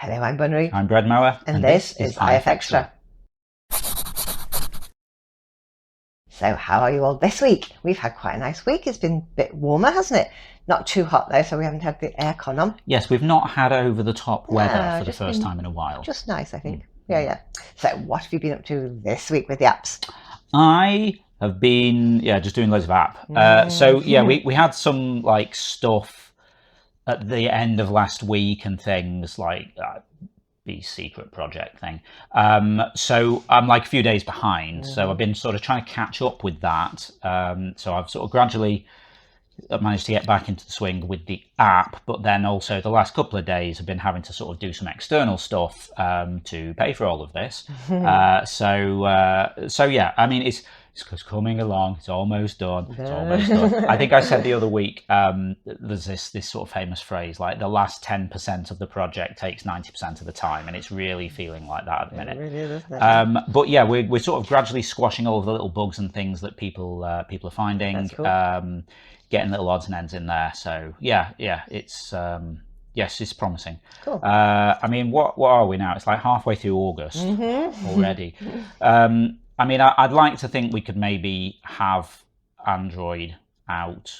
Hello, I'm Bunry. I'm Bread Mower. And this is IFXtra. So how are you all this week? We've had quite a nice week. It's been a bit warmer, hasn't it? Not too hot though, so we haven't had the aircon on. Yes, we've not had over-the-top weather for the first time in a while. Just nice, I think. Yeah. So what have you been up to this week with the apps? I have been, just doing loads of app. We had some like stuff at the end of last week and things like the secret project thing. So I'm like a few days behind. So I've been sort of trying to catch up with that. So I've sort of gradually managed to get back into the swing with the app, but then also the last couple of days I've been having to sort of do some external stuff to pay for all of this. So yeah, I mean, it's coming along. It's almost done. It's almost done. I think I said the other week, there's this sort of famous phrase, like the last 10% of the project takes 90% of the time, and it's really feeling like that at the minute. It really is, isn't it? But yeah, we're sort of gradually squashing all of the little bugs and things that people are finding. That's cool. Getting little odds and ends in there. So yeah, it's yes, it's promising. Cool. I mean, what are we now? It's like halfway through August already. I mean, I'd like to think we could maybe have Android out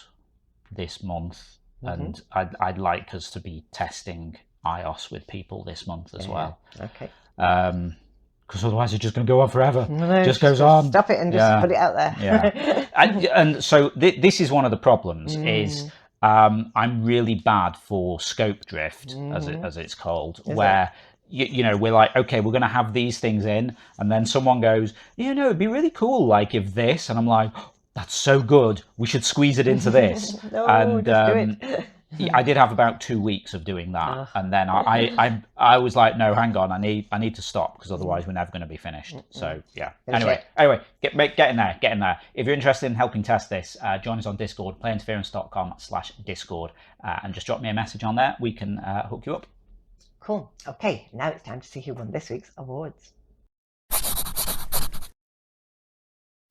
this month, and I'd like us to be testing iOS with people this month as well. Okay. Because otherwise it's just going to go on forever. No, just goes on. Stop it and just put it out there. Yeah. And so this is one of the problems is I'm really bad for scope drift, as it's called, where you know, we're like, okay, we're going to have these things in, and then someone goes, it'd be really cool, like if this, and I'm like, oh, that's so good, we should squeeze it into this. No, and just do it. I did have about 2 weeks of doing that, and then I was like, no, hang on, I need to stop, because otherwise we're never going to be finished. So yeah. Anyway, get in there. If you're interested in helping test this, join us on Discord, playinterference.com/Discord, and just drop me a message on there. We can hook you up. Cool. Okay, now it's time to see who won this week's awards.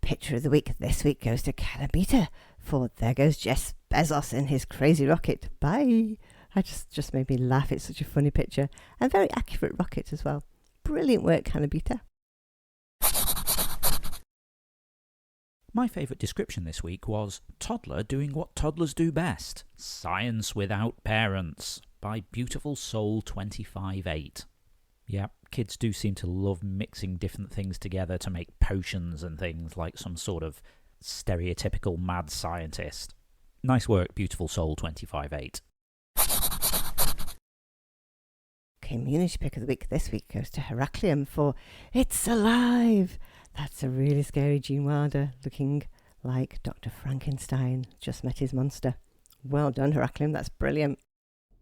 Picture of the week this week goes to Calabita for There Goes Jeff Bezos in his crazy rocket. Bye. I just made me laugh. It's such a funny picture and very accurate rocket as well. Brilliant work, Calabita. My favourite description this week was Toddler doing what toddlers do best. Science without parents by Beautiful Soul 258. Yeah, kids do seem to love mixing different things together to make potions and things like some sort of stereotypical mad scientist. Nice work, Beautiful Soul 258. Community pick of the week this week goes to Heraclium for It's Alive. That's a really scary Gene Wilder looking like Dr. Frankenstein. Just met his monster. Well done, Heraclium. That's brilliant.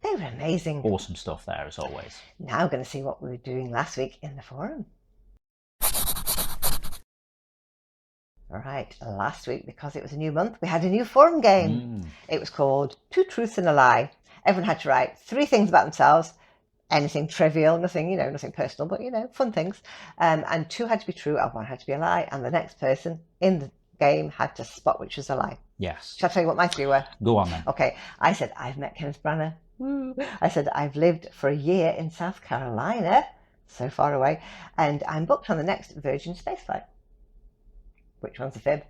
They were amazing. Awesome stuff there, as always. Now we're going to see what we were doing last week in the forum. All right, last week, because it was a new month, we had a new forum game. It was called Two Truths and a Lie. Everyone had to write 3 things about themselves. Anything trivial, nothing, nothing personal, but, fun things. And 2 had to be true and 1 had to be a lie. And the next person in the game had to spot which was a lie. Yes. Shall I tell you what my 3 were? Go on then. Okay, I said, I've met Kenneth Branagh. Woo. I said, I've lived for a year in South Carolina, so far away, and I'm booked on the next Virgin spaceflight. Which one's a fib?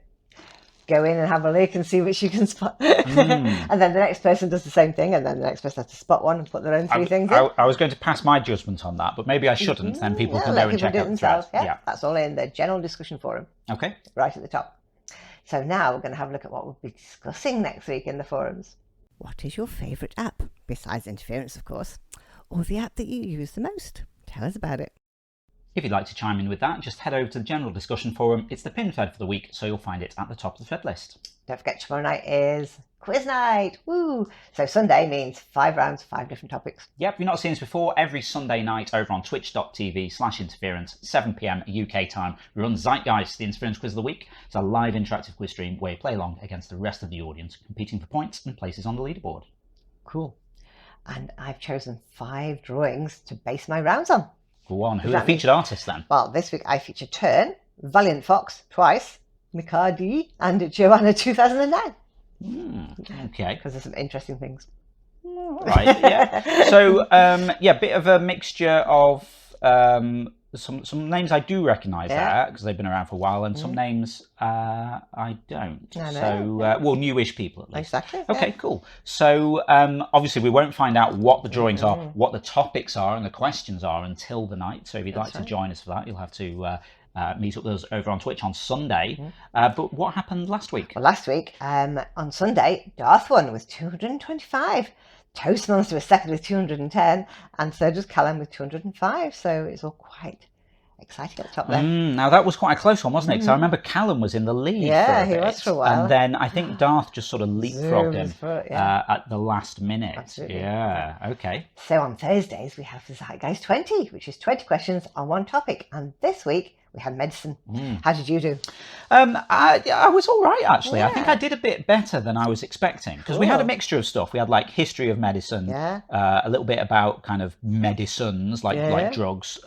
Go in and have a look and see which you can spot. And then the next person does the same thing, and then the next person has to spot one and put their own 3 things in. I was going to pass my judgment on that, but maybe I shouldn't. Then people can go and check out the thread. Yeah, that's all in the general discussion forum. Okay. Right at the top. So now we're going to have a look at what we'll be discussing next week in the forums. What is your favourite app, besides interference, of course, or the app that you use the most? Tell us about it. If you'd like to chime in with that, just head over to the general discussion forum. It's the pinned thread for the week, so you'll find it at the top of the thread list. Don't forget, tomorrow night is quiz night. Woo! So Sunday means 5 rounds, 5 different topics. Yep, if you've not seen this before, every Sunday night over on twitch.tv/interference, 7 p.m. UK time, we run Zeitgeist, the Interference Quiz of the Week. It's a live interactive quiz stream where you play along against the rest of the audience, competing for points and places on the leaderboard. Cool. And I've chosen 5 drawings to base my rounds on. Go on. Who are the featured artists then? Well, this week I featured Turn, Valiant Fox twice, Mikadi, and Joanna 2009. Okay. Because there's some interesting things. All right, yeah. So, yeah, bit of a mixture of some names I do recognise there because they've been around for a while, and some names I don't. I know, So, well, newish people at least. Exactly. Okay, cool. So, obviously, we won't find out what the drawings are, what the topics are, and the questions are until the night. So, if you'd like to join us for that, you'll have to meet up with us over on Twitch on Sunday. But what happened last week? Well, last week, on Sunday, Darth won with 225. Toastmaster was second with 210, and so does Callum with 205. So it's all quite exciting at the top there. Now that was quite a close one, wasn't it? Because I remember Callum was in the lead. Yeah, for a he bit, was for a while. and then I think Darth just sort of leapfrogged him at the last minute. Absolutely. Yeah. Okay. So on Thursdays we have the Zeitgeist 20, which is 20 questions on one topic, and this week we had medicine. How did you do? I was all right, actually. I think I did a bit better than I was expecting, because we had a mixture of stuff. We had like history of medicine, a little bit about kind of medicines, like drugs,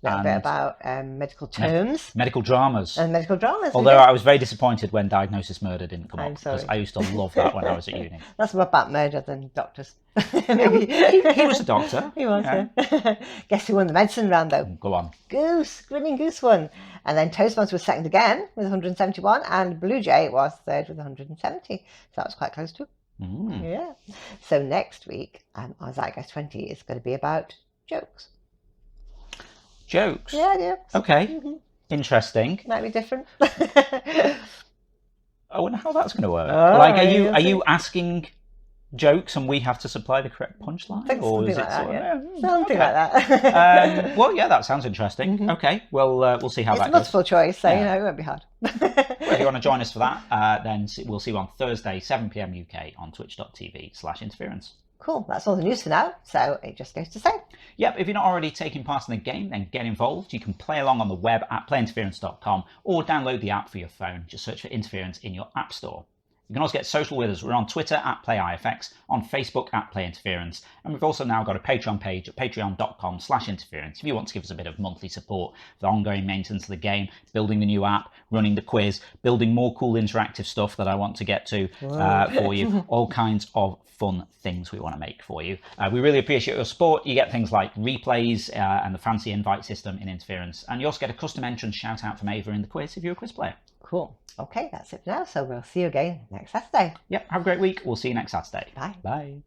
A little bit about medical terms. Medical dramas. And medical dramas. Although I was very disappointed when Diagnosis Murder didn't come up, sorry. because I used to love that when I was at uni. That's more about murder than doctors. He was a doctor. He was, yeah. Guess who won the medicine round, though? Go on. Grinning Goose won. And then Toastmaster was second again with 171, and Blue Jay was third with 170. So that was quite close too. Yeah. So next week, our Zeitgeist 20 is going to be about jokes. Jokes? Yeah. Okay. Interesting. Might be different. I wonder how that's going to work. Like, are you asking jokes and we have to supply the correct punchline? Or is it something like that? Well, yeah, that sounds interesting. Okay, well, we'll see how that goes. It's multiple choice, so it won't be hard. Well, if you want to join us for that, then we'll see you on Thursday, 7 p.m. UK on twitch.tv/interference. Cool, that's all the news for now, so it just goes to say. Yep, if you're not already taking part in the game, then get involved. You can play along on the web at playinterference.com or download the app for your phone. Just search for Interference in your app store. You can also get social with us. We're on Twitter at PlayIFX, on Facebook at PlayInterference, and we've also now got a Patreon page at patreon.com/interference if you want to give us a bit of monthly support for the ongoing maintenance of the game, building the new app, running the quiz, building more cool interactive stuff that I want to get to for you, all kinds of fun things we want to make for you. We really appreciate your support. You get things like replays and the fancy invite system in Interference, and you also get a custom entrance shout out from Ava in the quiz if you're a quiz player. Cool. Okay, that's it for now. So we'll see you again next Saturday. Yep, have a great week. We'll see you next Saturday. Bye. Bye.